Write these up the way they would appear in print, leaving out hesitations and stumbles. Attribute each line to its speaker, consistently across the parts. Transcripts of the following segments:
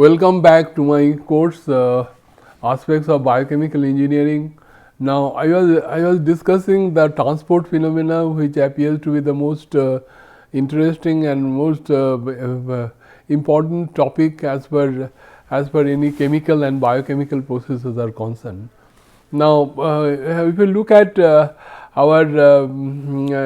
Speaker 1: Welcome back to my course Aspects of Biochemical Engineering. Now I was discussing the transport phenomena, which appears to be the most interesting and most important topic as per any chemical and biochemical processes are concerned. Now if you look at our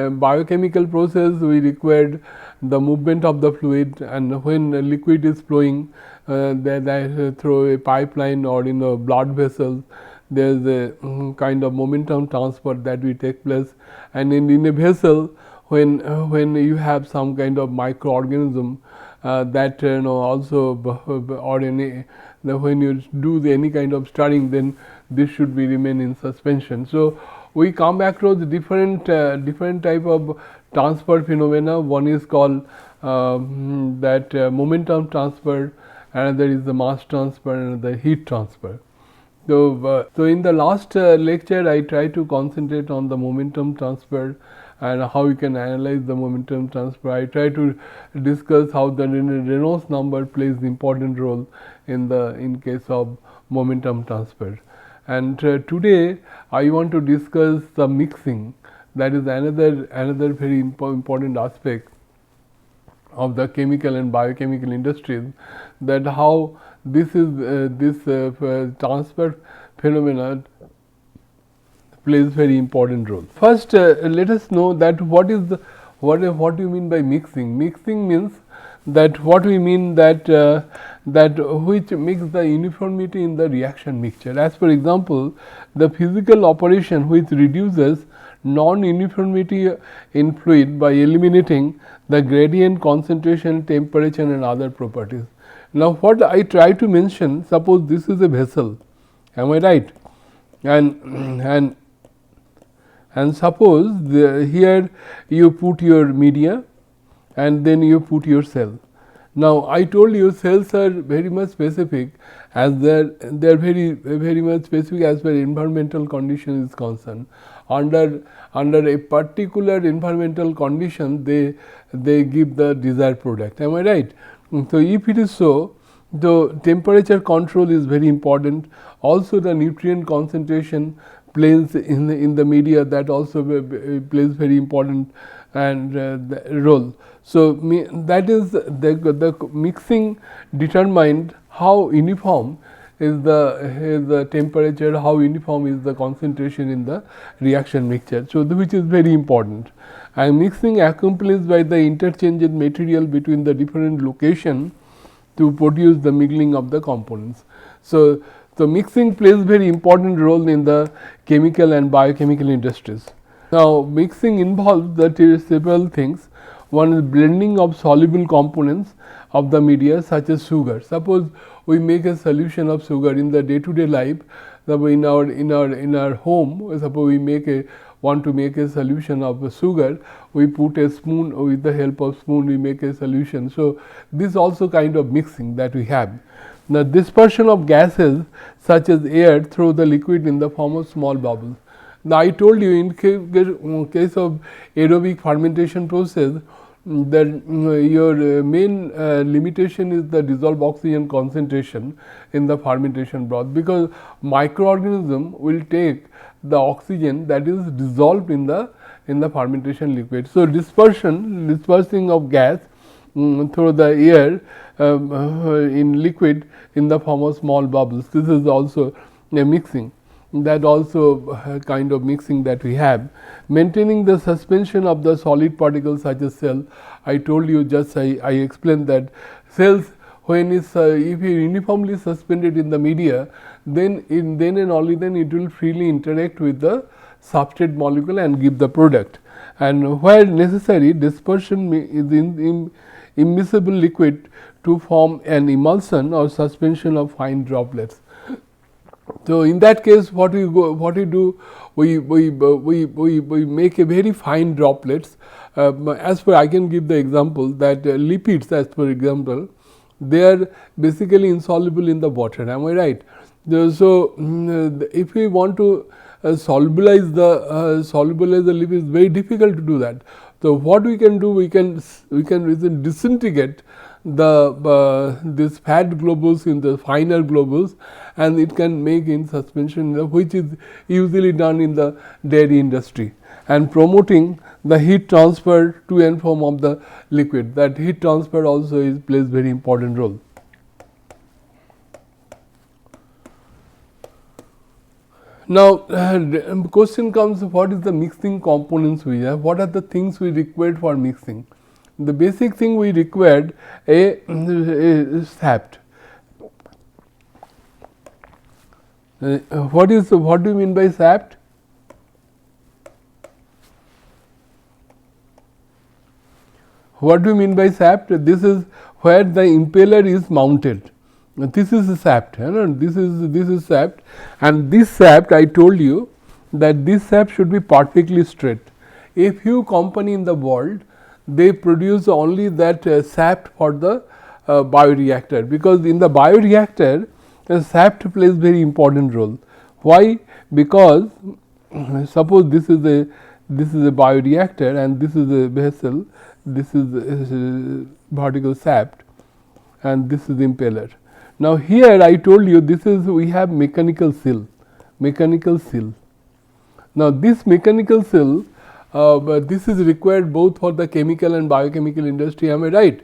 Speaker 1: biochemical process, we required the movement of the fluid, and when a liquid is flowing through a pipeline or in a blood vessel, there is a kind of momentum transfer that will take place, and in a vessel, when you have some kind of microorganism that also or when you do any kind of stirring, then this should be remain in suspension. So we come across different type of transfer phenomena. One is called momentum transfer, another is the mass transfer, and the heat transfer. So in the last lecture, I tried to concentrate on the momentum transfer and how you can analyze the momentum transfer. I try to discuss how the Reynolds number plays the important role in case of momentum transfer. And today I want to discuss the mixing. That is another very important aspect of the chemical and biochemical industries, that how this transfer phenomena plays very important role. First, let us know that what do you mean by mixing. Mixing means that what we mean that which makes the uniformity in the reaction mixture. As for example, the physical operation which reduces non-uniformity in fluid by eliminating the gradient, concentration, temperature, and other properties. Now, what I try to mention, suppose this is a vessel, am I right? And suppose here you put your media and then you put your cell. Now, I told you cells are very much specific, as they are very much specific as far as environmental condition is concerned. Under a particular environmental condition, they give the desired product. Am I right? So if it is so, the temperature control is very important. Also, the nutrient concentration plays in the media, that also plays very important and role. So that is the mixing determined how uniform is the temperature, how uniform is the concentration in the reaction mixture. So which is very important. And mixing accomplished by the interchange of material between the different location to produce the mingling of the components. So mixing plays very important role in the chemical and biochemical industries. Now, mixing involves several things. One is blending of soluble components of the media, such as sugar. Suppose we make a solution of sugar in the day-to-day life. In our home, suppose we want to make a solution of sugar, we put a spoon, with the help of spoon we make a solution. So this is also kind of mixing that we have. Now, dispersion of gases such as air through the liquid in the form of small bubbles. Now, I told you in case of aerobic fermentation process, that your main limitation is the dissolved oxygen concentration in the fermentation broth, because microorganism will take the oxygen that is dissolved in the fermentation liquid. So dispersing of gas through the air in liquid in the form of small bubbles. This is also a mixing. That also kind of mixing that we have. Maintaining the suspension of the solid particles such as cell. I told you, just I explained that cells, when if you uniformly suspended in the media, then and only then it will freely interact with the substrate molecule and give the product. And where necessary, dispersion is in immiscible liquid to form an emulsion or suspension of fine droplets. So in that case, what we do, we make a very fine droplets. As per, I can give the example that lipids, as per example, they are basically insoluble in the water. Am I right? So if we want to solubilize the lipids, it's very difficult to do that. So what we can do, we can disintegrate the this fat globules in the finer globules, and it can make in suspension, which is usually done in the dairy industry, and promoting the heat transfer to and from of the liquid. That heat transfer also plays very important role. Now, question comes, what is the mixing components we have? What are the things we required for mixing? The basic thing we required a shaft. What do you mean by shaft? What do you mean by shaft? This is where the impeller is mounted. This is the shaft, this is shaft, and this shaft, I told you that this shaft should be perfectly straight. A few company in the world, they produce only that shaft for the bioreactor, because in the bioreactor the shaft plays very important role. Why? Because suppose this is a bioreactor and this is a vessel, this is a vertical shaft, and this is the impeller. Now, here I told you this is we have mechanical seal. Now, this mechanical seal, this is required both for the chemical and biochemical industry, am I right?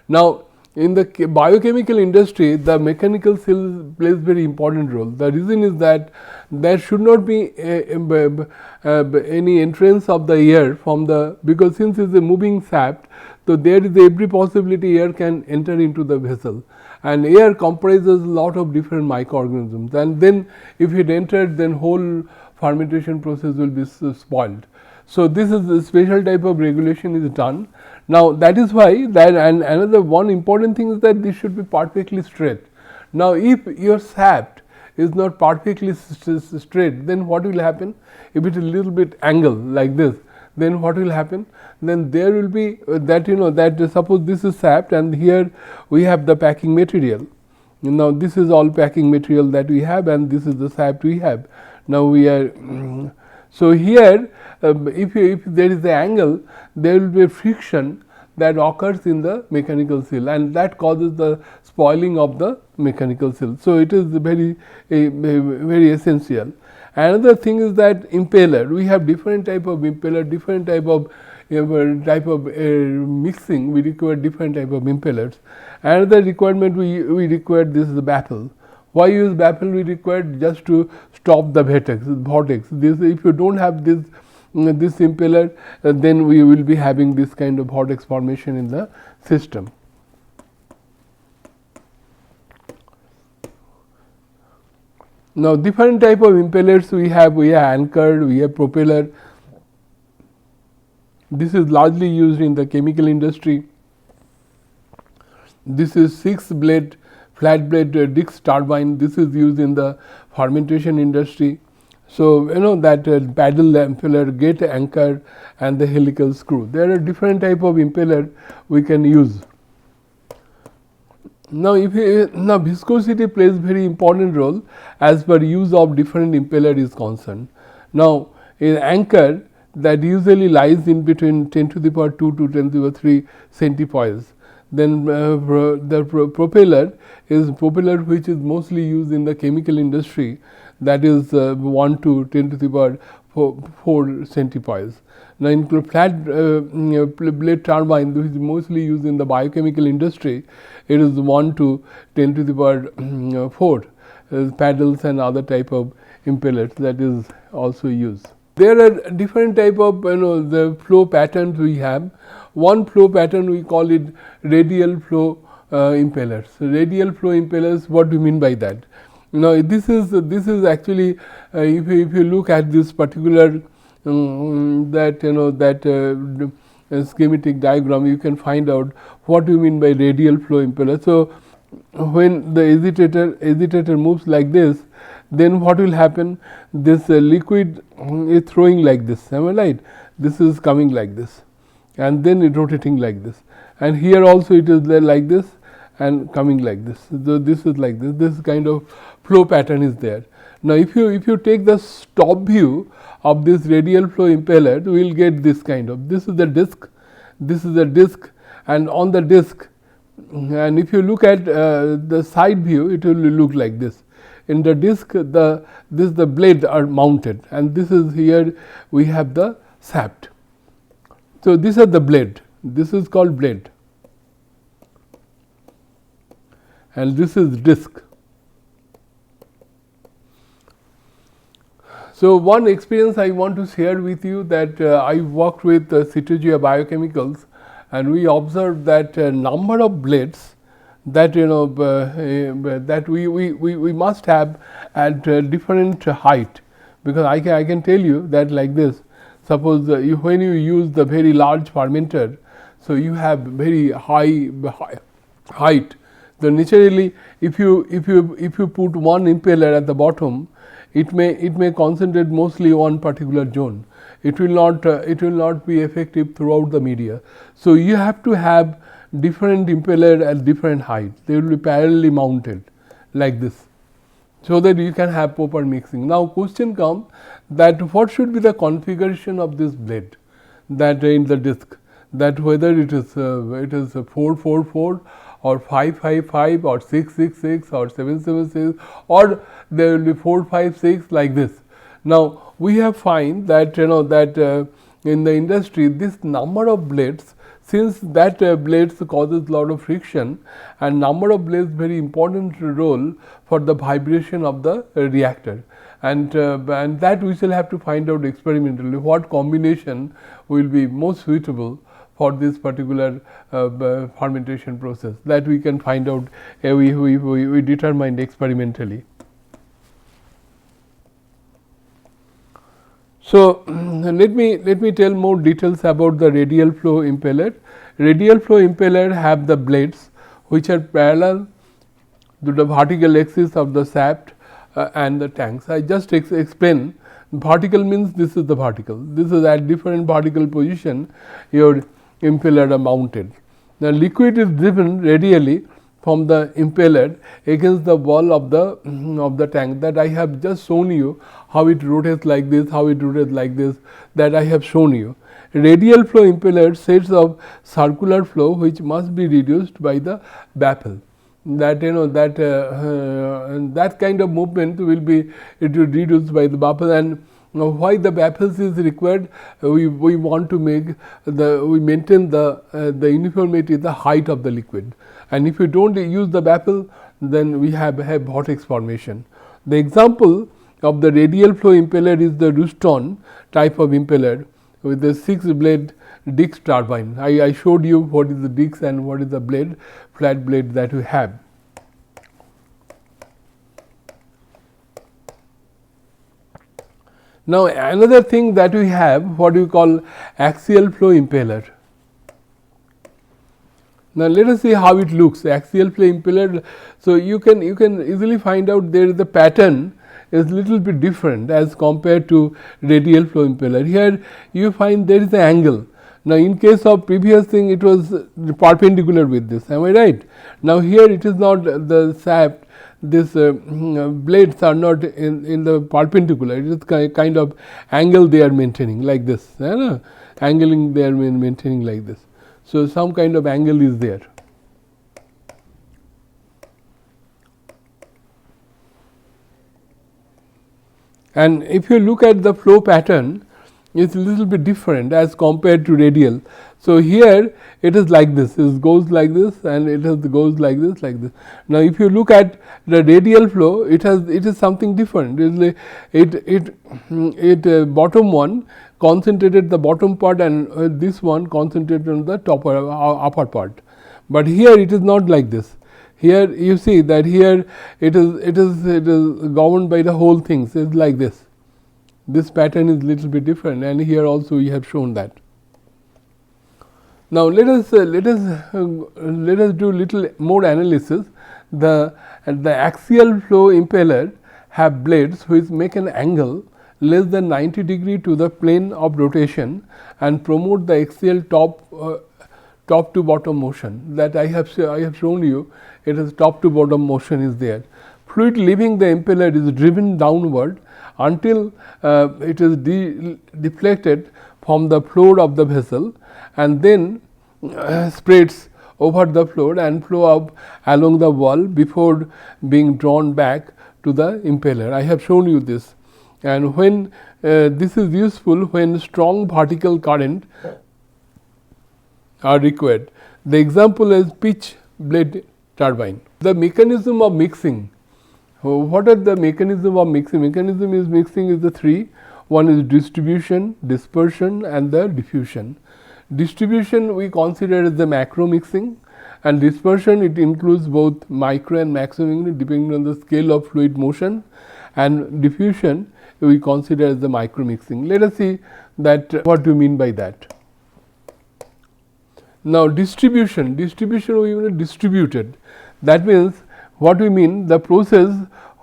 Speaker 1: Now, in the biochemical industry, the mechanical seal plays very important role. The reason is that there should not be any entrance of the air from the, because since it is a moving shaft, so there is every possibility air can enter into the vessel, and air comprises a lot of different microorganisms, and then if it entered, then whole fermentation process will be spoiled. So, this is a special type of regulation is done. Now, that is why that, and another one important thing is that this should be perfectly straight. Now, if your shaft is not perfectly straight, then what will happen? If it is a little bit angle like this, then what will happen? Then there will be that that suppose this is shaft, and here we have the packing material. Now, this is all packing material that we have, and this is the shaft we have. Now, we are so here if there is the angle, there will be a friction that occurs in the mechanical seal, and that causes the spoiling of the mechanical seal. So, it is very essential. Another thing is that impeller, we have different type of impeller, different type of mixing, we require different type of impellers. Another requirement we require, this is the baffle. Why use baffle? We require just to stop the vortex. This, if you don't have this impeller, then we will be having this kind of vortex formation in the system. Now, different type of impellers we have anchored, we have propeller. This is largely used in the chemical industry. This is 6-blade flat blade Dix turbine. This is used in the fermentation industry. So, that paddle impeller, gate anchor, and the helical screw. There are different type of impeller we can use. Now, now viscosity plays very important role as per use of different impeller is concerned. Now, in anchor, that usually lies in between 10 to the power 2 to 10 to the power 3 centipoise. Then the propeller is propeller which is mostly used in the chemical industry, that is 1 to 10 to the power 4 centipoise. Now, in flat blade turbine, which is mostly used in the biochemical industry, it is 1 to 10 to the power 4 paddles and other type of impellers that is also used. There are different type of the flow patterns we have. One flow pattern we call it radial flow impellers. So, radial flow impellers, what do you mean by that? Now, this is actually if you look at this particular schematic diagram, you can find out what you mean by radial flow impeller. So, when the agitator moves like this, then what will happen? This liquid is throwing like this, am I right? This is coming like this, and then it rotating like this, and here also it is there like this and coming like this. So, this is like this. This kind of flow pattern is there. Now, if you take the top view of this radial flow impeller, we will get this kind of. This is the disc, and on the disc and if you look at the side view, it will look like this. In the disc, the blades are mounted, and this is here we have the shaft. So these are the blade. This is called blade, and this is disc. So one experience I want to share with you, that I worked with Citogia Biochemicals, and we observed that number of blades that that we must have at different height, because I can tell you that like this. Suppose when you use the very large fermenter, so you have very high height. So naturally, if you put one impeller at the bottom, it may concentrate mostly on particular zone. It will not be effective throughout the media. So you have to have different impeller at different height. They will be parallelly mounted like this, so that you can have proper mixing. Now question comes that what should be the configuration of this blade, that in the disc, that whether it is 444 or 555 or 666 or 776, or there will be 456 like this. Now we have find that that in the industry, this number of blades, since that blades causes lot of friction, and number of blades very important role for the vibration of the reactor, and that we shall have to find out experimentally what combination will be most suitable for this particular fermentation process. That we can find out, we determined experimentally. So let me tell more details about the radial flow impeller. Radial flow impeller have the blades which are parallel to the vertical axis of the shaft and the tanks. I just explain. Vertical means this is the vertical. This is at different vertical position your impeller are mounted. The liquid is driven radially from the impeller against the wall of the tank, that I have just shown you how it rotates like this, how it rotates like this, that I have shown you. Radial flow impeller sets of circular flow which must be reduced by the baffle. That that kind of movement will be reduced by the baffle. And why the baffles is required? We want to maintain the uniformity, the height of the liquid. And if you don't use the baffle, then we have vortex formation. The example of the radial flow impeller is the Ruston type of impeller with the 6-blade Dix turbine. I showed you what is the Dix and what is the blade, flat blade that we have. Now another thing that we have, what we call axial flow impeller. Now let us see how it looks. Axial flow impeller. So you can easily find out there the pattern is little bit different as compared to radial flow impeller. Here you find there is an angle. Now in case of previous thing, it was perpendicular with this. Am I right? Now here it is not the shaft. This blades are not in the perpendicular. It is kind of angle they are maintaining like this. Angling they are maintaining like this. So some kind of angle is there. And if you look at the flow pattern, it's a little bit different as compared to radial. So here it is like this, it goes like this, and it goes like this, like this. Now if you look at the radial flow, it is something different. It bottom one concentrated the bottom part, and this one concentrated on the top or upper part. But here it is not like this. Here you see that here it is governed by the whole thing. So it's like this. This pattern is little bit different, and here also we have shown that. Now let us do little more analysis. The axial flow impeller have blades which make an angle less than 90 degree to the plane of rotation and promote the axial top to bottom motion. That I have shown you. It is top to bottom motion is there. Fluid leaving the impeller is driven downward until it is deflected from the floor of the vessel, and then spreads over the floor and flow up along the wall before being drawn back to the impeller. I have shown you this, and when this is useful when strong vertical current are required. The example is pitch blade turbine. The mechanism of mixing. What are the mechanism of mixing? Mechanism is mixing is the three. One is distribution, dispersion and the diffusion. Distribution we consider as the macro mixing, and dispersion it includes both micro and macro mixing depending on the scale of fluid motion, and diffusion we consider as the micro mixing. Let us see that what do you mean by that. Now distribution we mean distributed. That means what we mean, the process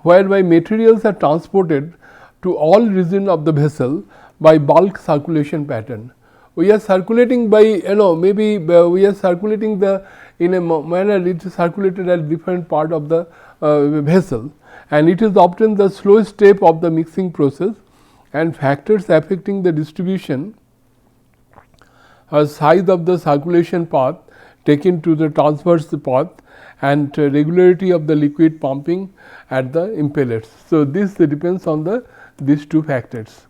Speaker 1: whereby materials are transported to all region of the vessel by bulk circulation pattern. We are circulating by maybe we are circulating the in a manner it is circulated at different part of the vessel, and it is often the slow step of the mixing process, and factors affecting the distribution size of the circulation path taken to the transverse path and regularity of the liquid pumping at the impellers. So, this depends on these two factors.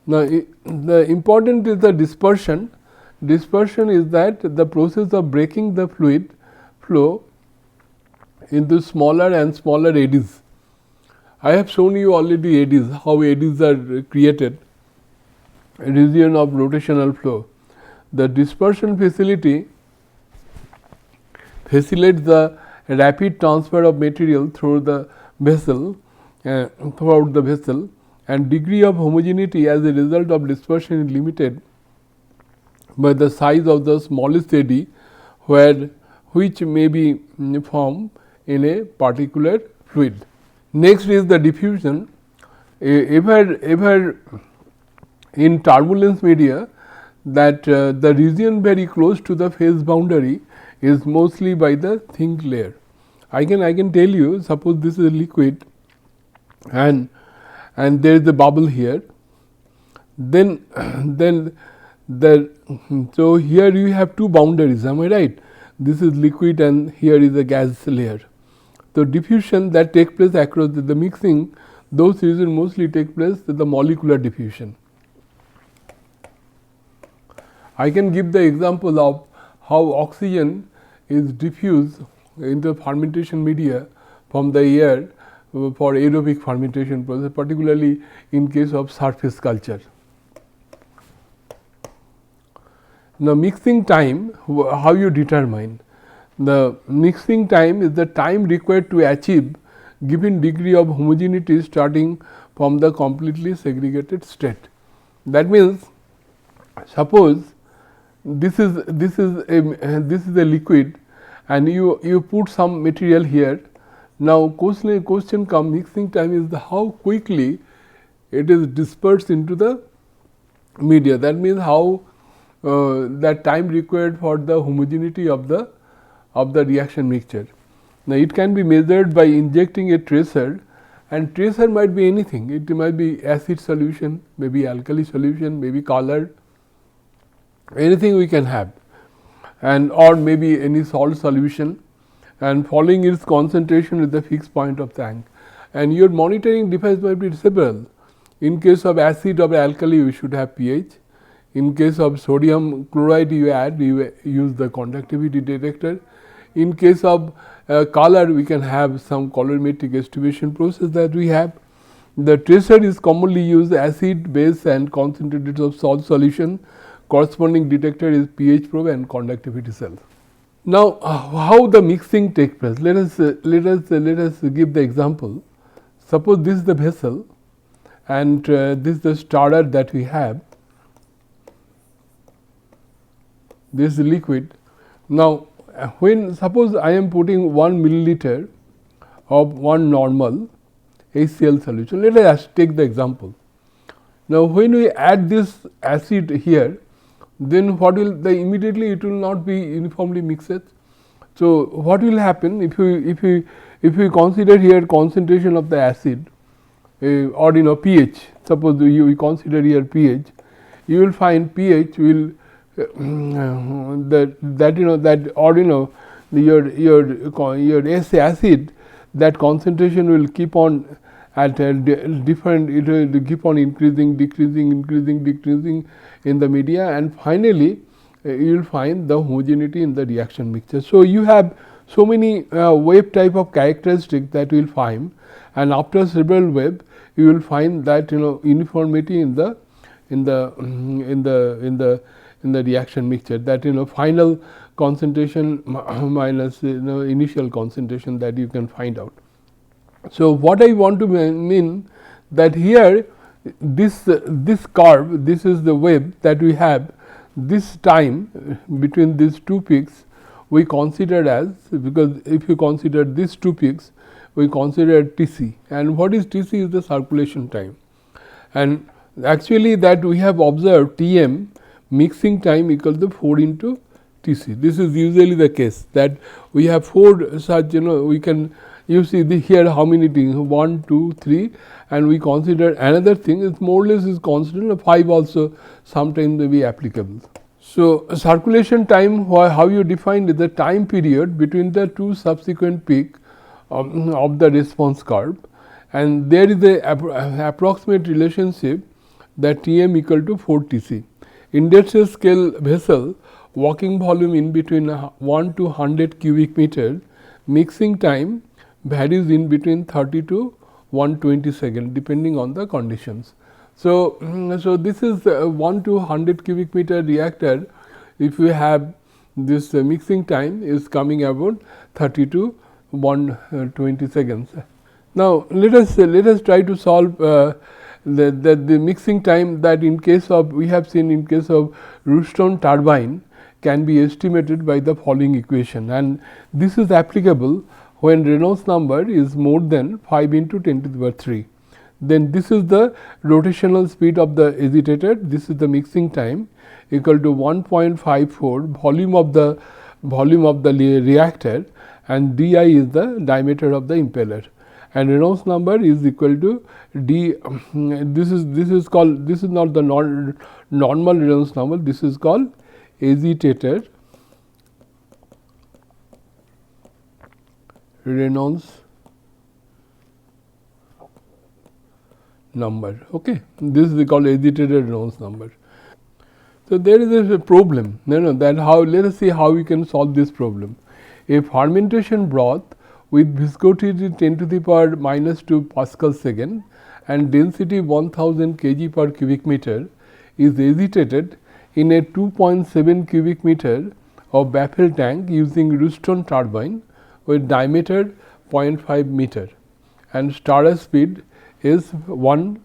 Speaker 1: Now, the important is the dispersion. Dispersion is that the process of breaking the fluid flow into smaller and smaller eddies. I have shown you already eddies, how eddies are created, a region of rotational flow. The dispersion facility facilitates the rapid transfer of material through the vessel, throughout the vessel, and degree of homogeneity as a result of dispersion is limited by the size of the smallest eddy which may be formed in a particular fluid. Next is the diffusion. Ever in turbulence media that the region very close to the phase boundary is mostly by the thin layer. I can tell you, suppose this is a liquid and there is a bubble here, then so here you have two boundaries, am I right? This is liquid and here is a gas layer. So, diffusion that takes place across the mixing, those regions mostly take place with the molecular diffusion. I can give the example of how oxygen is diffused into fermentation media from the air for aerobic fermentation process, particularly in case of surface culture. Now, mixing time, how you determine? The mixing time is the time required to achieve given degree of homogeneity starting from the completely segregated state. That means, suppose this is a liquid and you put some material here. Now, question comes, mixing time is how quickly it is dispersed into the media. That means how that time required for the homogeneity of the reaction mixture. Now, it can be measured by injecting a tracer, and tracer might be anything. It might be acid solution, maybe alkali solution, maybe color, anything we can have, and or maybe any salt solution, and following its concentration with the fixed point of tank. And your monitoring device might be several. In case of acid or alkali, you should have pH. In case of sodium chloride, you use the conductivity detector. In case of color, we can have some colorimetric estimation process that we have. The tracer is commonly used acid, base and concentrated of salt solution. Corresponding detector is pH probe and conductivity cell. Now, how the mixing takes place? Let us give the example. Suppose this is the vessel, and this is the starter that we have. This is the liquid. Now, when suppose I am putting 1 milliliter of one normal Axial solution, let us take the example. Now, when we add this acid here, then what will immediately it will not be uniformly mixed. So, what will happen if we consider here concentration of the acid or pH, suppose we consider here pH, you will find pH will that you know that, or you know, your acid, that concentration will keep on at a different, it will keep on increasing, decreasing in the media, and finally you will find the homogeneity in the reaction mixture. So you have so many wave type of characteristics that you will find, and after several wave you will find that, you know, uniformity in the reaction mixture, that, you know, final concentration minus, you know, initial concentration, that you can find out. So what I want to mean that here this curve, this is the wave that we have, this time between these two peaks we consider as, because if you consider these two peaks we consider Tc, and what is Tc is the circulation time, and actually that we have observed Tm mixing time equal to 4 into Tc. This is usually the case, that we have 4 such, you know, we can, you see here how many things, 1, 2, 3, and we consider another thing is more or less is constant, 5 also sometimes may be applicable. So circulation time, how you define it, the time period between the two subsequent peak of the response curve, and there is a approximate relationship that Tm equal to 4 Tc. Industrial scale vessel working volume in between 1 to 100 cubic meter, mixing time varies in between 30 to 120 seconds depending on the conditions. So, so this is 1 to 100 cubic meter reactor. If we have this mixing time is coming about 30 to 120 seconds. Now let us try to solve the mixing time, that in case of, we have seen in case of Rootstone turbine can be estimated by the following equation, and this is applicable when Reynolds number is more than 5 into 10 to the power 3. Then this is the rotational speed of the agitator, this is the mixing time equal to 1.54 volume of the reactor, and di is the diameter of the impeller, and Reynolds number is equal to d. This is called, this is not the normal Reynolds number, this is called agitator Reynolds number. Okay, this is called agitator Reynolds number. So there is a problem, that how, let us see how we can solve this problem. A fermentation broth with viscosity 10 to the power minus 2 Pascal second and density 1000 kg per cubic meter is agitated in a 2.7 cubic meter of baffle tank using Rootstone turbine with diameter 0.5 meter, and starter speed is 1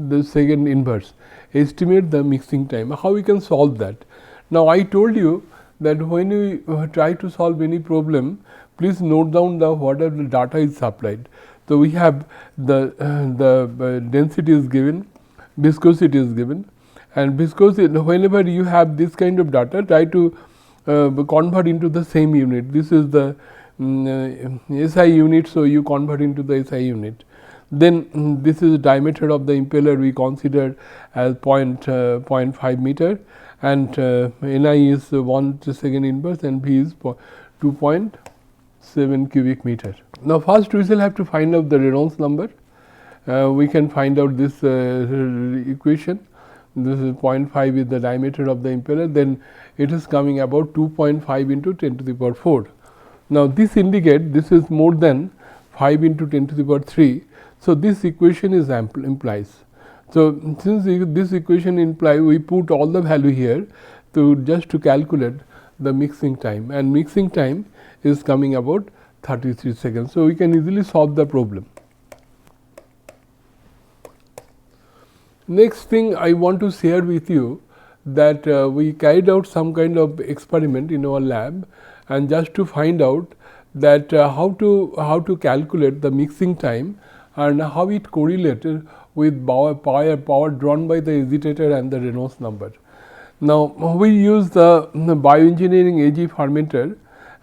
Speaker 1: the second inverse. Estimate the mixing time. How we can solve that? Now I told you that when you try to solve any problem, please note down the whatever the data is supplied. So we have the density is given, viscosity is given, and viscosity, whenever you have this kind of data, try to convert into the same unit. This is the SI unit, so you convert into the SI unit. Then this is the diameter of the impeller we consider as 0.5 meter, and Ni is 1 second inverse and V is 2.7 cubic meter. Now first we shall have to find out the Reynolds number. We can find out this equation. This is 0.5 is the diameter of the impeller, then it is coming about 2.5 into 10 to the power 4. Now this indicate this is more than 5 into 10 to the power 3. So this equation is implies. So since this equation implies, we put all the value here to just to calculate the mixing time, and mixing time is coming about 33 seconds. So we can easily solve the problem. Next thing I want to share with you that we carried out some kind of experiment in our lab, and just to find out that how to calculate the mixing time and how it correlated with power drawn by the agitator and the Reynolds number. Now we use the bioengineering AG fermenter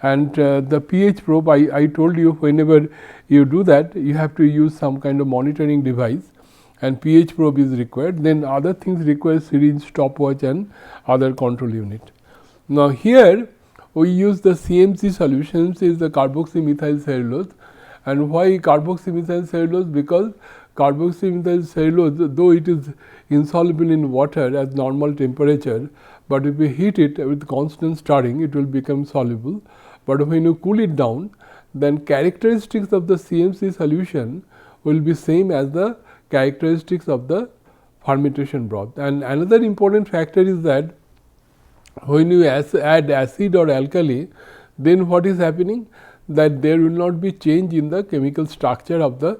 Speaker 1: and the pH probe. I told you whenever you do that, you have to use some kind of monitoring device, and pH probe is required. Then other things require syringe, stopwatch and other control unit. Now, here we use the CMC solutions is the carboxymethyl cellulose. And why carboxymethyl cellulose? Because carboxymethyl cellulose, though it is insoluble in water at normal temperature, but if we heat it with constant stirring, it will become soluble. But when you cool it down, then characteristics of the CMC solution will be same as the characteristics of the fermentation broth. And another important factor is that when you add acid or alkali, then what is happening? That there will not be change in the chemical structure of the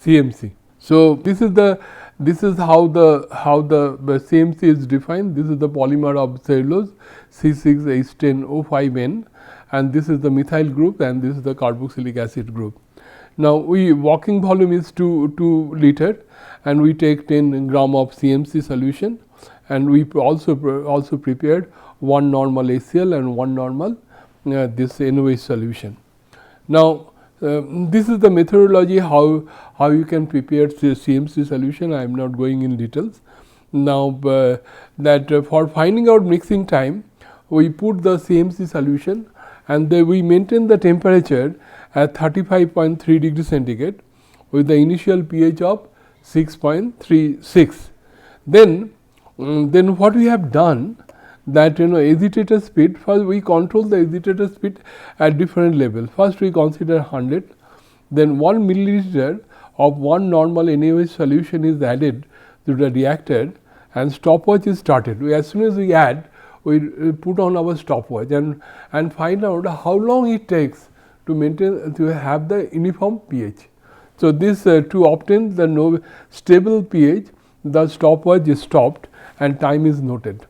Speaker 1: CMC. So, this is how the CMC is defined. This is the polymer of cellulose C6H10O5N, and this is the methyl group, and this is the carboxylic acid group. Now, working volume is 2 liter, and we take 10 gram of CMC solution, and we also prepared 1 normal Axial and 1 normal this NOH solution. Now, this is the methodology how you can prepare CMC solution. I am not going in details. Now, for finding out mixing time, we put the CMC solution and then we maintain the temperature at 35.3 degree centigrade with the initial pH of 6.36. Then what we have done, that agitator speed, first we control the agitator speed at different level. First we consider 100, then 1 milliliter of 1 normal NaOH solution is added to the reactor and stopwatch is started. As soon as we add, we put on our stopwatch and find out how long it takes to maintain, to have the uniform pH. So, this to obtain the stable pH, the stopwatch is stopped and time is noted.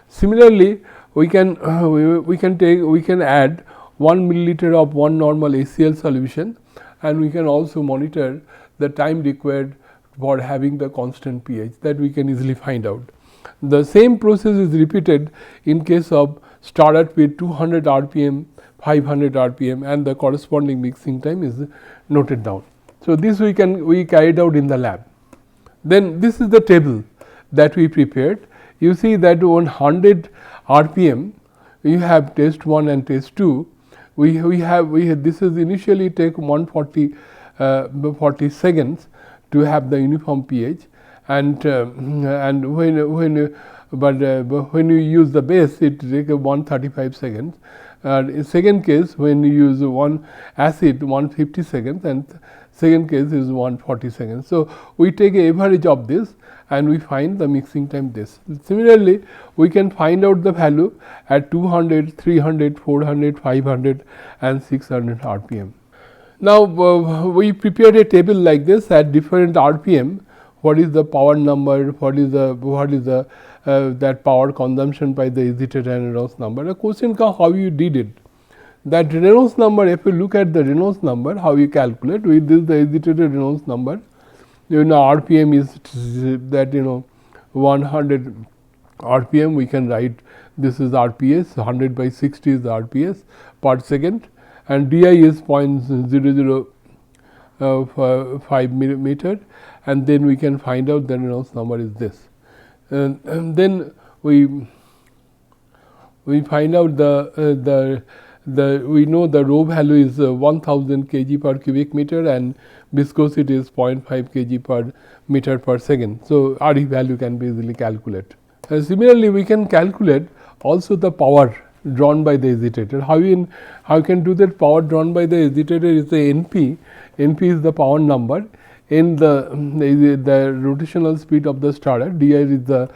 Speaker 1: Similarly, we can add 1 milliliter of 1 normal Axial solution, and we can also monitor the time required for having the constant pH, that we can easily find out. The same process is repeated in case of startup with 200 RPM, 500 RPM, and the corresponding mixing time is noted down. So, this we carried out in the lab. Then this is the table that we prepared. You see that on 100 RPM, you have test 1 and test 2. This is initially take 140 40 seconds to have the uniform pH, and when you use the base, it take 135 seconds. In second case, when you use one acid, 150 seconds, and second case is 140 seconds. So, we take an average of this and we find the mixing time this. Similarly, we can find out the value at 200, 300, 400, 500 and 600 RPM. Now, we prepared a table like this at different RPM. What is the power number, what is the that power consumption by the agitator and Reynolds number. The question comes how you did it. That Reynolds number, if you look at the Reynolds number, how you calculate with this the agitator Reynolds number, RPM is that 100 RPM, we can write this is RPS, 100 by 60 is the RPS per second, and DI is 0.005 millimeter, and then we can find out the Reynolds number is this. And then we find out we know the rho value is 1000 kg per cubic meter and viscosity is 0.5 kg per meter per second. So, RE value can be easily calculated. Similarly, we can calculate also the power drawn by the agitator. How can do that? Power drawn by the agitator is the NP. NP is the power number in the rotational speed of the starter. Di is the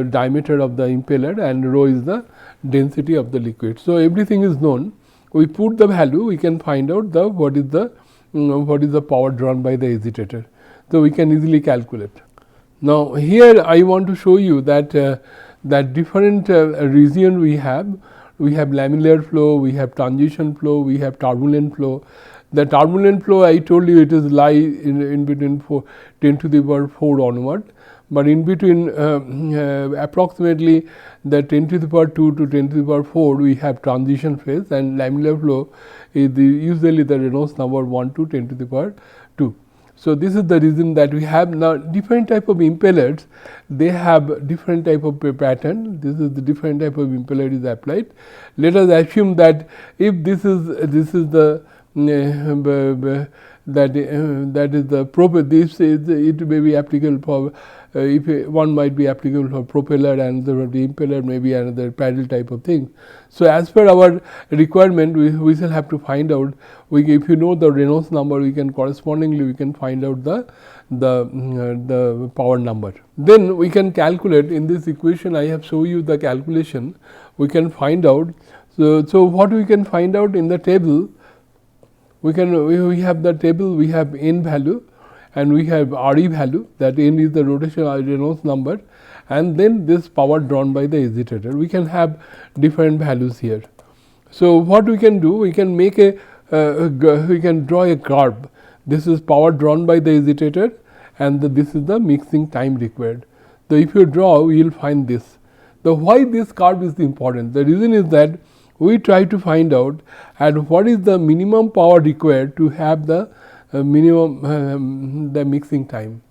Speaker 1: diameter of the impeller, and rho is the density of the liquid. So, everything is known. We put the value, we can find out what is the power drawn by the agitator. So, we can easily calculate. Now, here I want to show you that different region we have lamellar flow, we have transition flow, we have turbulent flow. The turbulent flow, I told you, it is lie in between 10 to the power 4 onward, but in between approximately the 10 to the power 2 to 10 to the power 4 we have transition phase, and lamellar flow is usually the Reynolds number 1 to 10 to the power 2. So, this is the reason that we have now different type of impellers, they have different type of pattern. This is the different type of impeller is applied. Let us assume that if this is the that is the this is it may be applicable for if one might be applicable for propeller and the impeller may be another paddle type of thing. So, as per our requirement we shall have to find out, if you know the Reynolds number, we can correspondingly we can find out the power number. Then we can calculate in this equation. I have shown you the calculation. We can find out. So what we can find out in the table, we have the table, we have N value and we have RE value, that N is the rotational Reynolds number, and then this power drawn by the agitator. We can have different values here. So, what we can do, we can make we can draw a curve. This is power drawn by the agitator and this is the mixing time required. So, if you draw, you will find this. The why this curve is important? The reason is that we try to find out at what is the minimum power required to have the minimum the mixing time.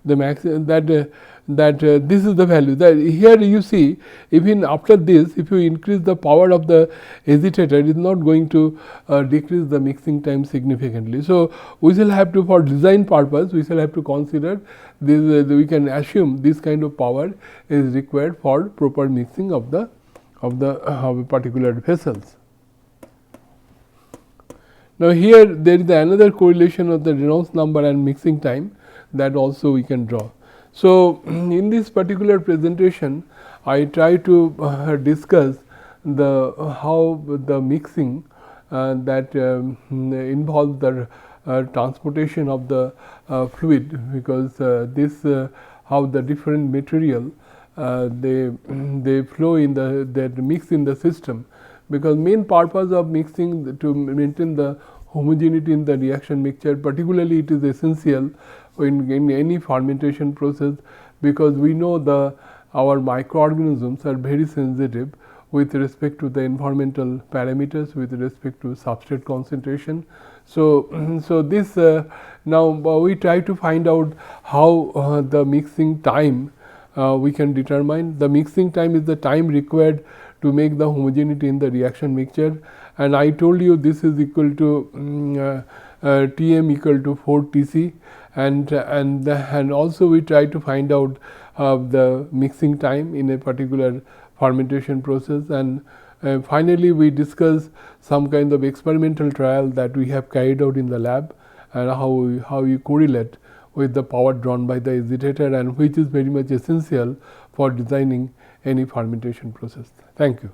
Speaker 1: The max this is the value that here you see, even after this, if you increase the power of the agitator, it is not going to decrease the mixing time significantly. So, we shall have to, for design purpose, we shall have to consider this, we can assume this kind of power is required for proper mixing of the particular vessels. Now, here there is another correlation of the Reynolds number and mixing time, that also we can draw. So, in this particular presentation, I try to discuss how the mixing that involves the transportation of the fluid, because this how the different material they flow in that mix in the system, because main purpose of mixing to maintain the homogeneity in the reaction mixture, particularly it is essential in any fermentation process, because we know our microorganisms are very sensitive with respect to the environmental parameters, with respect to substrate concentration. So, so this now we try to find out how the mixing time we can determine. The mixing time is the time required to make the homogeneity in the reaction mixture, and I told you this is equal to Tm equal to 4 Tc, and also we try to find out the mixing time in a particular fermentation process, and finally we discuss some kind of experimental trial that we have carried out in the lab, and how you correlate with the power drawn by the agitator, and which is very much essential for designing any fermentation process. Thank you.